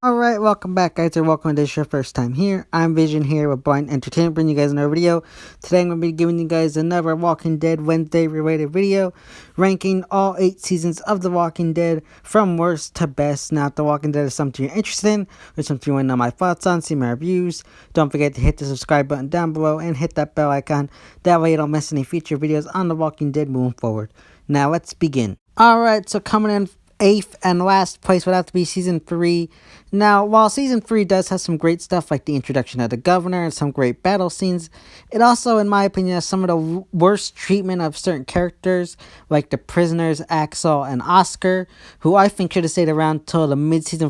Alright, welcome back guys, or welcome to this your first time here. I'm Vision here with Blind Entertainment, bringing you guys another video. Today I'm going to be giving you guys another Walking Dead Wednesday related video, ranking all 8 seasons of The Walking Dead from worst to best. Now, if The Walking Dead is something you're interested in, or something you want to know my thoughts on, see my reviews, don't forget to hit the subscribe button down below and hit that bell icon. That way you don't miss any future videos on The Walking Dead moving forward. Now, let's begin. Alright, so coming in 8th and last place would have to be Season 3. Now, while Season 3 does have some great stuff like the introduction of the Governor and some great battle scenes, it also, in my opinion, has some of the worst treatment of certain characters, like the prisoners Axel and Oscar, who I think should have stayed around till the mid-season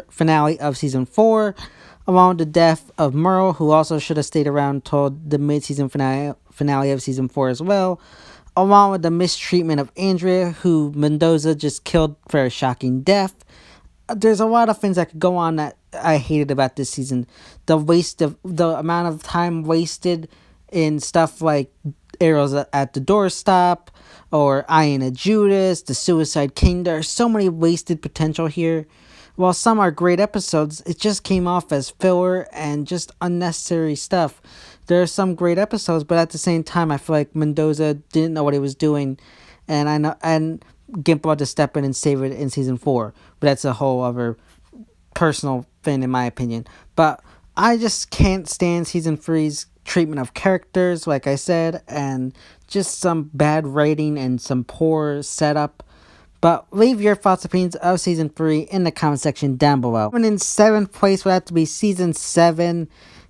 finale of Season 4, along with the death of Merle, who also should have stayed around till the mid-season finale of Season 4 as well, along with the mistreatment of Andrea, who Mendoza just killed for a shocking death. There's a lot of things that could go on that I hated about this season. The amount of time wasted in stuff like arrows at the doorstop, or Iron of Judas, the Suicide King. There are so many wasted potential here. While some are great episodes, it just came off as filler and just unnecessary stuff. There are some great episodes, but at the same time, I feel like Mendoza didn't know what he was doing, and Gimp had to step in and save it in Season 4. But that's a whole other personal thing, in my opinion. But I just can't stand Season 3's treatment of characters, like I said, and just some bad writing and some poor setup. But leave your thoughts and opinions of Season 3 in the comment section down below. And in 7th place would have to be Season 7.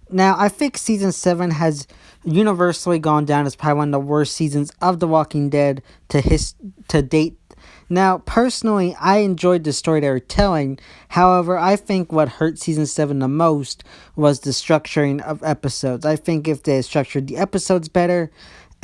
Now, I think Season 7 has universally gone down as probably one of the worst seasons of The Walking Dead to date. Now, personally, I enjoyed the story they were telling. However, I think what hurt Season 7 the most was the structuring of episodes. I think if they had structured the episodes better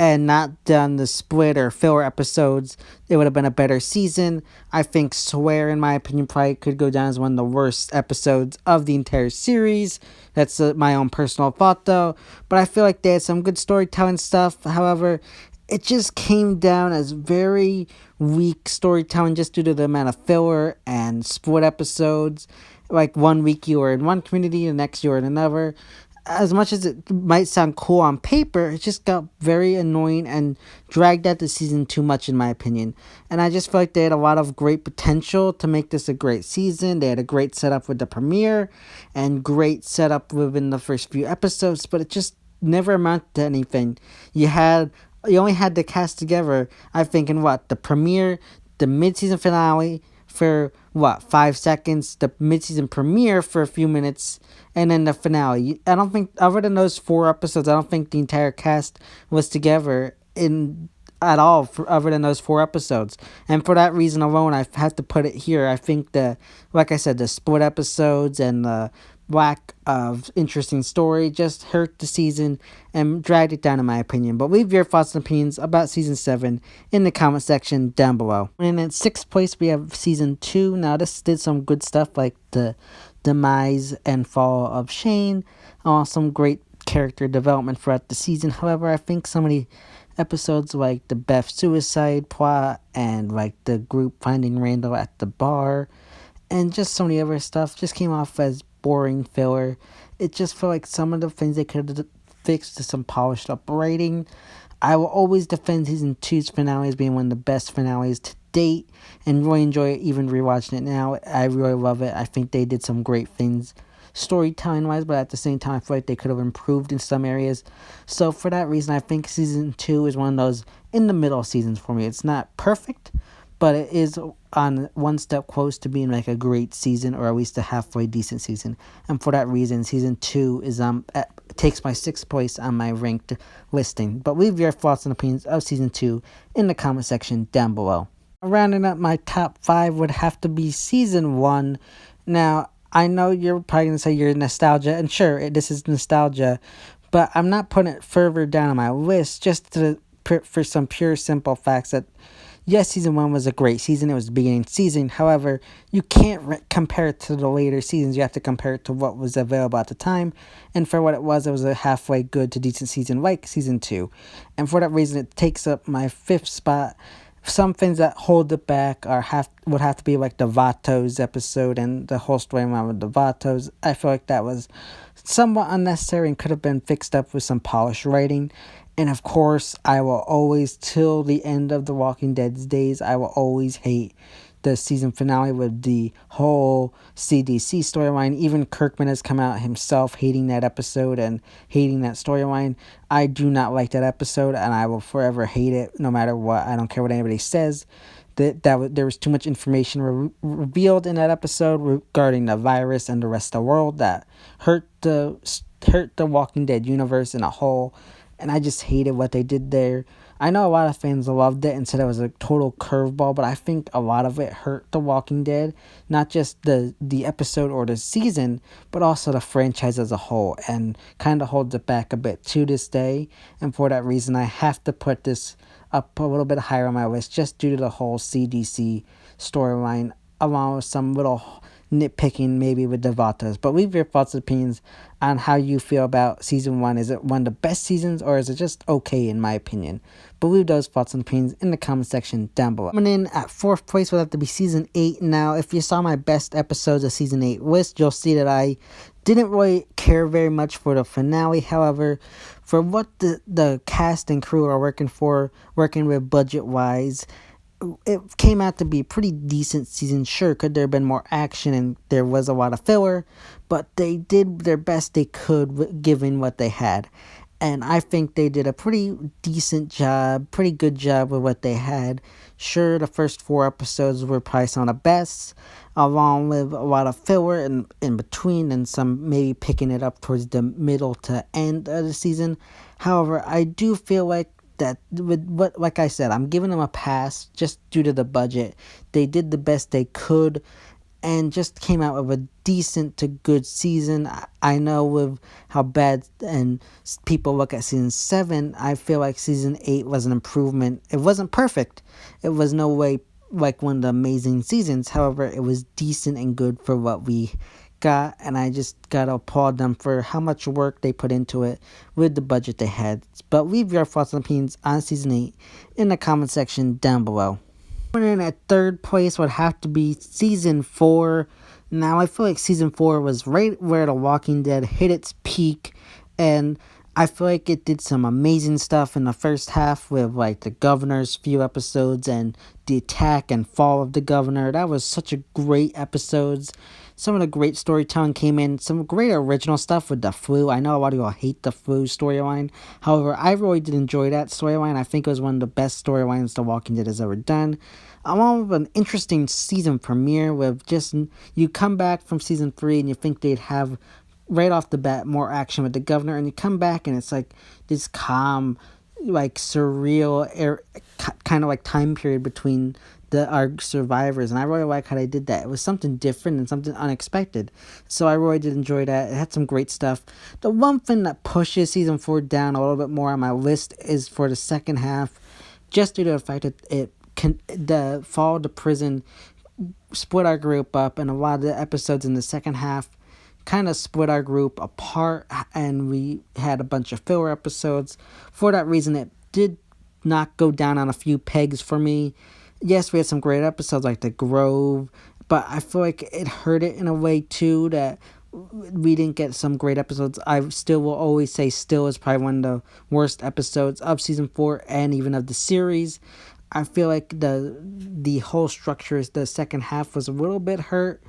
and not done the split or filler episodes, it would have been a better season. I think Swear, in my opinion, probably could go down as one of the worst episodes of the entire series. That's my own personal thought, though. But I feel like they had some good storytelling stuff. However, it just came down as very weak storytelling just due to the amount of filler and split episodes. Like 1 week you were in one community, the next you were in another. As much as it might sound cool on paper, it just got very annoying and dragged out the season too much, in my opinion. And I just feel like they had a lot of great potential to make this a great season. They had a great setup with the premiere and great setup within the first few episodes, but it just never amounted to anything. You only had the cast together, I think, in the premiere, the mid-season finale for 5 seconds, the mid-season premiere for a few minutes, and then the finale. I don't think, other than those 4 episodes, I don't think the entire cast was together at all other than those 4 episodes. And for that reason alone, I have to put it here. I think like I said, the split episodes and the lack of interesting story just hurt the season and dragged it down, in my opinion. But leave your thoughts and opinions about Season 7 in the comment section down below. And in 6th place, we have Season 2. Now, this did some good stuff like the demise and fall of Shane. Some great character development throughout the season. However, I think some of the episodes like the Beth suicide plot and like the group finding Randall at the bar and just some of the other stuff just came off as boring filler. It just felt like some of the things they could have fixed to some polished up writing. I will always defend Season 2's finale as being one of the best finales to date and really enjoy it, even rewatching it now. I really love it. I think they did some great things storytelling wise, but at the same time I feel like they could have improved in some areas. So for that reason, I think Season 2 is one of those in the middle seasons for me. It's not perfect, but it is on one step close to being like a great season, or at least a halfway decent season. And for that reason, Season 2 is takes my 6th place on my ranked listing. But leave your thoughts and opinions of Season 2 in the comment section down below. Rounding up my top 5 would have to be Season 1. Now, I know you're probably going to say you're nostalgia, and sure, this is nostalgia, but I'm not putting it further down on my list just for some pure, simple facts that, yes, Season 1 was a great season. It was the beginning season. However, you can't compare it to the later seasons. You have to compare it to what was available at the time. And for what it was a halfway good to decent season like Season 2. And for that reason, it takes up my 5th spot Some things that hold it back would have to be like the Vatos episode and the whole storyline with the Vatos. I feel like that was somewhat unnecessary and could have been fixed up with some polished writing. And of course, I will always, till the end of The Walking Dead's days, I will always hate the season finale with the whole CDC storyline. Even Kirkman has come out himself hating that episode and hating that storyline. I do not like that episode, and I will forever hate it, no matter what. I don't care what anybody says. There was too much information revealed in that episode regarding the virus and the rest of the world that hurt the Walking Dead universe in a whole, and I just hated what they did there. I know a lot of fans loved it and said it was a total curveball, but I think a lot of it hurt The Walking Dead, not just the episode or the season, but also the franchise as a whole, and kind of holds it back a bit to this day. And for that reason, I have to put this up a little bit higher on my list, just due to the whole CDC storyline, along with some little nitpicking maybe with the Vatos. But leave your thoughts and opinions on how you feel about season 1. Is it one of the best seasons, or is it just okay in my opinion? But leave those thoughts and opinions in the comment section down below. Coming in at 4th place would have to be season 8. Now, if you saw my best episodes of season 8 list, you'll see that I didn't really care very much for the finale. However, for what the cast and crew are working with budget wise, it came out to be a pretty decent season. Sure, could there have been more action and there was a lot of filler, but they did their best they could given what they had. And I think they did a pretty decent job, pretty good job with what they had. Sure, the first 4 episodes were probably some of the best, along with a lot of filler in between and some maybe picking it up towards the middle to end of the season. However, I do feel like that with what, like I said, I'm giving them a pass just due to the budget. They did the best they could and just came out with a decent to good season. I know with how bad and people look at season 7, I feel like season 8 was an improvement. It wasn't perfect. It was no way like one of the amazing seasons. However, it was decent and good for what we got, and I just gotta applaud them for how much work they put into it with the budget they had. But leave your thoughts and opinions on season 8 in the comment section down below. Coming in at 3rd place would have to be season 4. Now, I feel like season 4 was right where The Walking Dead hit its peak, and I feel like it did some amazing stuff in the first half with like the governor's few episodes and the attack and fall of the governor. That was such a great episodes. Some of the great storytelling came in. Some great original stuff with the flu. I know a lot of y'all hate the flu storyline. However, I really did enjoy that storyline. I think it was one of the best storylines The Walking Dead has ever done. Along with an interesting season premiere with just, you come back from season 3 and you think they'd have right off the bat more action with the governor, and you come back and it's like this calm, like surreal kind of like time period between our survivors, and I really like how they did that. It was something different and something unexpected, so I really did enjoy that. It had some great stuff. The one thing that pushes season 4 down a little bit more on my list is for the second half, just due to the fact that the fall to prison split our group up, and a lot of the episodes in the second half kind of split our group apart, and we had a bunch of filler episodes. For that reason, it did not go down on a few pegs for me. Yes, we had some great episodes like The Grove, but I feel like it hurt it in a way too that we didn't get some great episodes. I still will always say Still is probably one of the worst episodes of season 4 and even of the series. I feel like the whole structure is the second half was a little bit hurt.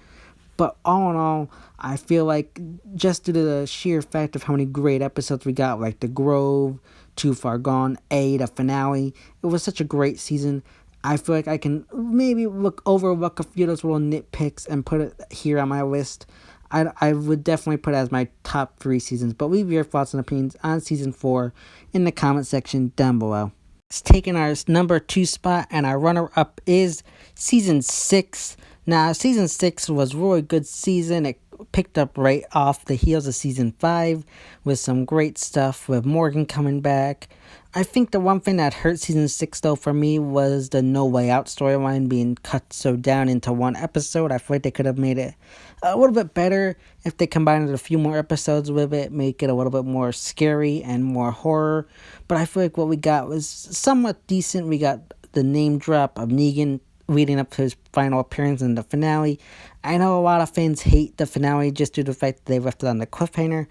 But all in all, I feel like just due to the sheer fact of how many great episodes we got, like The Grove, Too Far Gone, the finale, it was such a great season. I feel like I can maybe overlook a few of those little nitpicks and put it here on my list. I would definitely put it as my top 3 seasons. But leave your thoughts and opinions on season 4 in the comment section down below. It's taking our number 2 spot, and our runner-up is season 6. Now, season 6 was a really good season. It picked up right off the heels of season 5 with some great stuff with Morgan coming back. I think the one thing that hurt season 6 though for me was the No Way Out storyline being cut so down into one episode. I feel like they could have made it a little bit better if they combined a few more episodes with it, make it a little bit more scary and more horror. But I feel like what we got was somewhat decent. We got the name drop of Negan leading up to his final appearance in the finale. I know a lot of fans hate the finale just due to the fact that they left it on the cliffhanger.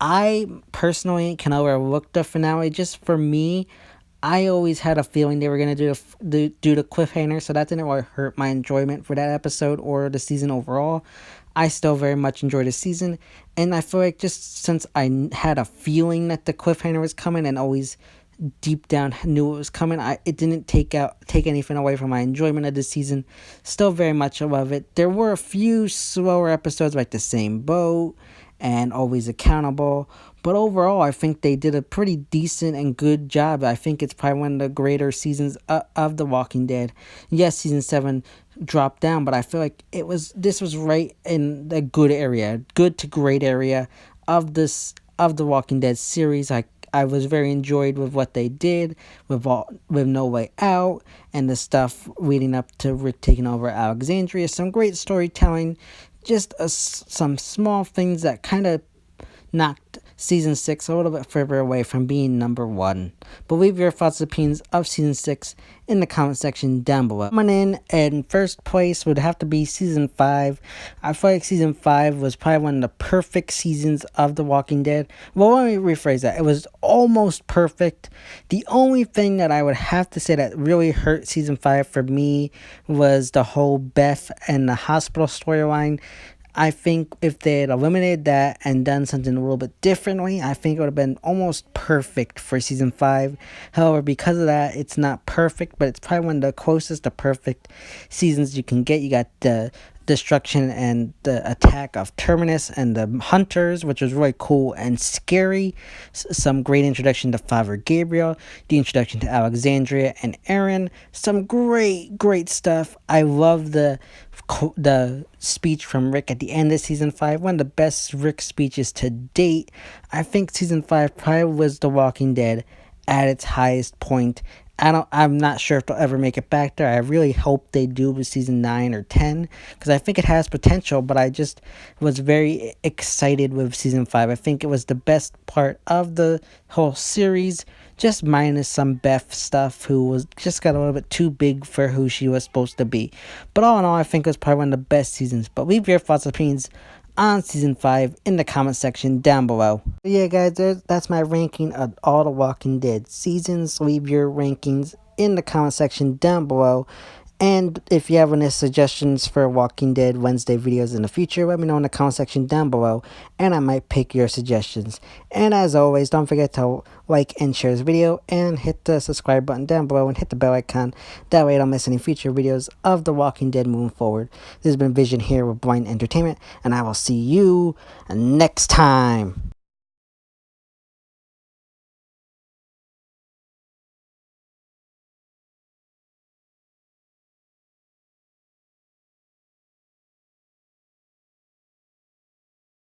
I personally can overlook the finale. Just for me, I always had a feeling they were gonna do the cliffhanger, so that didn't really hurt my enjoyment for that episode or the season overall. I still very much enjoy the season, and I feel like just since I had a feeling that the cliffhanger was coming and always deep down knew it was coming, it didn't take anything away from my enjoyment of the season. Still very much love it. There were a few slower episodes like The Same Boat and Always Accountable, but overall I think they did a pretty decent and good job. I think it's probably one of the greater seasons of The Walking Dead. Yes, season 7 dropped down, but I feel like this was right in the good area, good to great area of The Walking Dead series. I was very enjoyed with what they did with No Way Out and the stuff leading up to Rick taking over Alexandria. Some great storytelling, just some small things that kind of knocked season 6 a little bit further away from being number 1. But leave your thoughts and opinions of season 6 in the comment section down below. Coming in first place would have to be season 5. I feel like season 5 was probably one of the perfect seasons of The Walking Dead. Well, let me rephrase that. It was almost perfect. The only thing that I would have to say that really hurt season 5 for me was the whole Beth and the hospital storyline. I think if they had eliminated that and done something a little bit differently, I think it would have been almost perfect for season 5. However, because of that, it's not perfect, but it's probably one of the closest to perfect seasons you can get. You got the destruction and the attack of Terminus and the Hunters, which was really cool and scary. Some great introduction to Father Gabriel, the introduction to Alexandria and Aaron. Some great stuff. I love the speech from Rick at the end of season 5. One of the best Rick speeches to date. I think season 5 probably was The Walking Dead at its highest point. I'm not sure if they'll ever make it back there. I really hope they do with season 9 or 10, because I think it has potential, but I just was very excited with season 5. I think it was the best part of the whole series, just minus some Beth stuff, who was just got a little bit too big for who she was supposed to be. But all in all, I think it was probably one of the best seasons. But leave your thoughts and opinions on season 5 in the comment section down below. Yeah, guys, that's my ranking of all The Walking Dead seasons. Leave your rankings in the comment section down below. And if you have any suggestions for Walking Dead Wednesday videos in the future, let me know in the comment section down below, and I might pick your suggestions. And as always, don't forget to like and share this video, and hit the subscribe button down below, and hit the bell icon. That way you don't miss any future videos of The Walking Dead moving forward. This has been Vision here with Blind Entertainment, and I will see you next time.